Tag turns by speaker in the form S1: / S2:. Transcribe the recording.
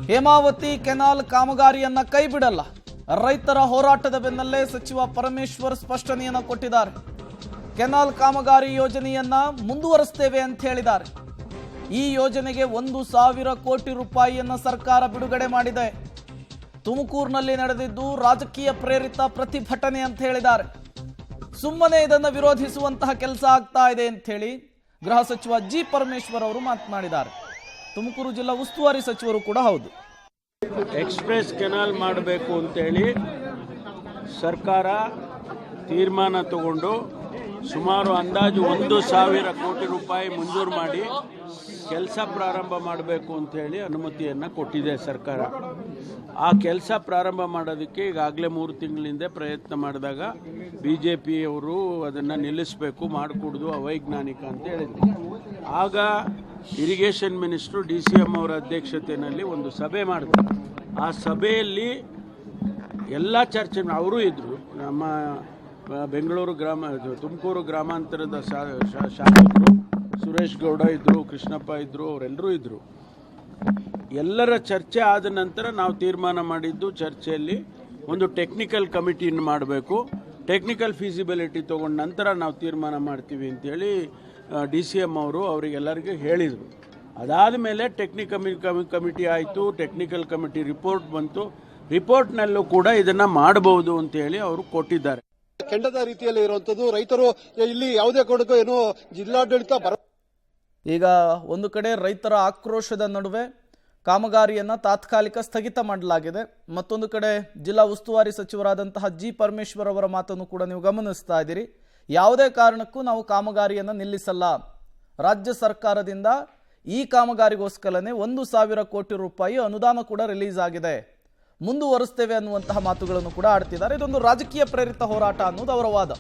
S1: Hemavathi canal ಕಾಮಗಾರಿಯನ್ನ ಕೈಬಿಡಲ್ಲ. ರೈತರ ಹೋರಾಟದ ಬೆನ್ನಲ್ಲೇ ಸಚಿವ ಪರಮೇಶ್ವರ್ ಸ್ಪಷ್ಟನೆಯನ್ನು ಕೊಟ್ಟಿದ್ದಾರೆ. ಕೆನಾಲ್ ಕಾಮಗಾರಿ ಯೋಜನೆಯನ್ನ ಮುಂದುವರಿಸುತ್ತೇವೆ ಅಂತ ಹೇಳಿದ್ದಾರೆ. ಈ ಯೋಜನೆಗೆ 1,000 ಕೋಟಿ ರೂಪಾಯಿಯನ್ನ ಸರ್ಕಾರ ಬಿಡುಗಡೆ ಮಾಡಿದೆ. ತುಮಕೂರಿನಲ್ಲಿ ನಡೆದಿದ್ದು ರಾಜಕೀಯ ಪ್ರೇರಿತ ಪ್ರತಿಭಟನೆ ಅಂತ ಹೇಳಿದ್ದಾರೆ. ಸುಮ್ಮನೆ ಇದನ್ನು ವಿರೋಧಿಸುವಂತಹ ಕೆಲಸ ಆಗ್ತಾ ಇದೆ ಅಂತ ಹೇಳಿ ಗೃಹ ಸಚಿವ ಜಿ ಪರಮೇಶ್ವರ್ ಅವರು ಮಾತನಾಡಿದ್ದಾರೆ. ತುಮಕೂರು ಜಿಲ್ಲಾ ಉಸ್ತುವಾರಿ ಸಚಿವರು ಕೂಡ ಹೌದು.
S2: ಎಕ್ಸ್ಪ್ರೆಸ್ ಕೆನಾಲ್ ಮಾಡಬೇಕು ಅಂತೇಳಿ ಸರ್ಕಾರ ತೀರ್ಮಾನ ತಗೊಂಡು ಸುಮಾರು ಅಂದಾಜು 1,000 ಕೋಟಿ ರೂಪಾಯಿ ಮಂಜೂರು ಮಾಡಿ ಕೆಲಸ ಪ್ರಾರಂಭ ಮಾಡಬೇಕು ಅಂತೇಳಿ ಅನುಮತಿಯನ್ನು ಕೊಟ್ಟಿದೆ ಸರ್ಕಾರ. ಆ ಕೆಲಸ ಪ್ರಾರಂಭ ಮಾಡೋದಕ್ಕೆ ಈಗಾಗಲೇ 3 ತಿಂಗಳಿಂದ ಪ್ರಯತ್ನ ಮಾಡಿದಾಗ BJP ಅವರು ಅದನ್ನು ನಿಲ್ಲಿಸಬೇಕು, ಮಾಡಿಕೊಡೋದು ಅವೈಜ್ಞಾನಿಕ ಅಂತ ಹೇಳಿದ್ರು. ಆಗ ಇರಿಗೇಷನ್ ಮಿನಿಸ್ಟ್ರು DCM ಅವರ ಅಧ್ಯಕ್ಷತೆಯಲ್ಲಿ ಒಂದು ಸಭೆ ಮಾಡಿದ್ರು. ಆ ಸಭೆಯಲ್ಲಿ ಎಲ್ಲ ಚರ್ಚೆ ಅವರು ಇದ್ದರು. ನಮ್ಮ ಬೆಂಗಳೂರು ತುಮಕೂರು ಗ್ರಾಮಾಂತರದ ಶಾಸಕರು ಸುರೇಶ್ ಗೌಡ ಇದ್ದರು, ಕೃಷ್ಣಪ್ಪ ಇದ್ದರು, ಅವರೆಲ್ಲರೂ ಇದ್ದರು. ಎಲ್ಲರ ಚರ್ಚೆ ಆದ ನಂತರ ನಾವು ತೀರ್ಮಾನ ಮಾಡಿದ್ದು ಚರ್ಚೆಯಲ್ಲಿ ಒಂದು ಟೆಕ್ನಿಕಲ್ ಕಮಿಟಿಯನ್ನು ಮಾಡಬೇಕು, ಟೆಕ್ನಿಕಲ್ ಫೀಸಿಬಿಲಿಟಿ ತೊಗೊಂಡ ನಂತರ ನಾವು ತೀರ್ಮಾನ ಮಾಡ್ತೀವಿ ಅಂತೇಳಿ DCM ಅವರು ಅವರಿಗೆಲ್ಲರಿಗೂ ಹೇಳಿದರು. ಅದಾದ ಮೇಲೆ ಕಮಿಟಿ ಆಯಿತು, ಟೆಕ್ನಿಕಲ್ ಕಮಿಟಿ ರಿಪೋರ್ಟ್ ಬಂತು. ರಿಪೋರ್ಟ್ನಲ್ಲೂ ಕೂಡ ಇದನ್ನು ಮಾಡಬಹುದು ಅಂತೇಳಿ ಅವರು ಕೊಟ್ಟಿದ್ದಾರೆ.
S3: ಕೆಂಡದ ರೀತಿಯಲ್ಲಿ ಇರುವಂತದ್ದು ರೈತರು ಇಲ್ಲಿ ಯಾವುದೇ ಕಾರಣಕ್ಕೂ ಏನು ಜಿಲ್ಲಾಡಳಿತ
S1: ಈಗ ಒಂದು ಕಡೆ ರೈತರ ಆಕ್ರೋಶದ ನಡುವೆ ಕಾಮಗಾರಿಯನ್ನು ತಾತ್ಕಾಲಿಕ ಸ್ಥಗಿತ ಮಾಡಲಾಗಿದೆ. ಮತ್ತೊಂದು ಕಡೆ ಜಿಲ್ಲಾ ಉಸ್ತುವಾರಿ ಸಚಿವರಾದಂತಹ ಜಿ ಪರಮೇಶ್ವರ್ ಅವರ ಮಾತನ್ನು ಕೂಡ ನೀವು ಗಮನಿಸ್ತಾ ಇದ್ದೀರಿ. ಯಾವುದೇ ಕಾರಣಕ್ಕೂ ನಾವು ಕಾಮಗಾರಿಯನ್ನು ನಿಲ್ಲಿಸಲ್ಲ. ರಾಜ್ಯ ಸರ್ಕಾರದಿಂದ ಈ ಕಾಮಗಾರಿಗೋಸ್ಕರನೇ 1,000 ಕೋಟಿ ರೂಪಾಯಿ ಅನುದಾನ ಕೂಡ ರಿಲೀಸ್ ಆಗಿದೆ, ಮುಂದುವರಿಸ್ತೇವೆ ಅನ್ನುವಂತಹ ಮಾತುಗಳನ್ನು ಕೂಡ ಆಡ್ತಿದ್ದಾರೆ. ಇದೊಂದು ರಾಜಕೀಯ ಪ್ರೇರಿತ ಹೋರಾಟ ಅನ್ನೋದು ಅವರ ವಾದ.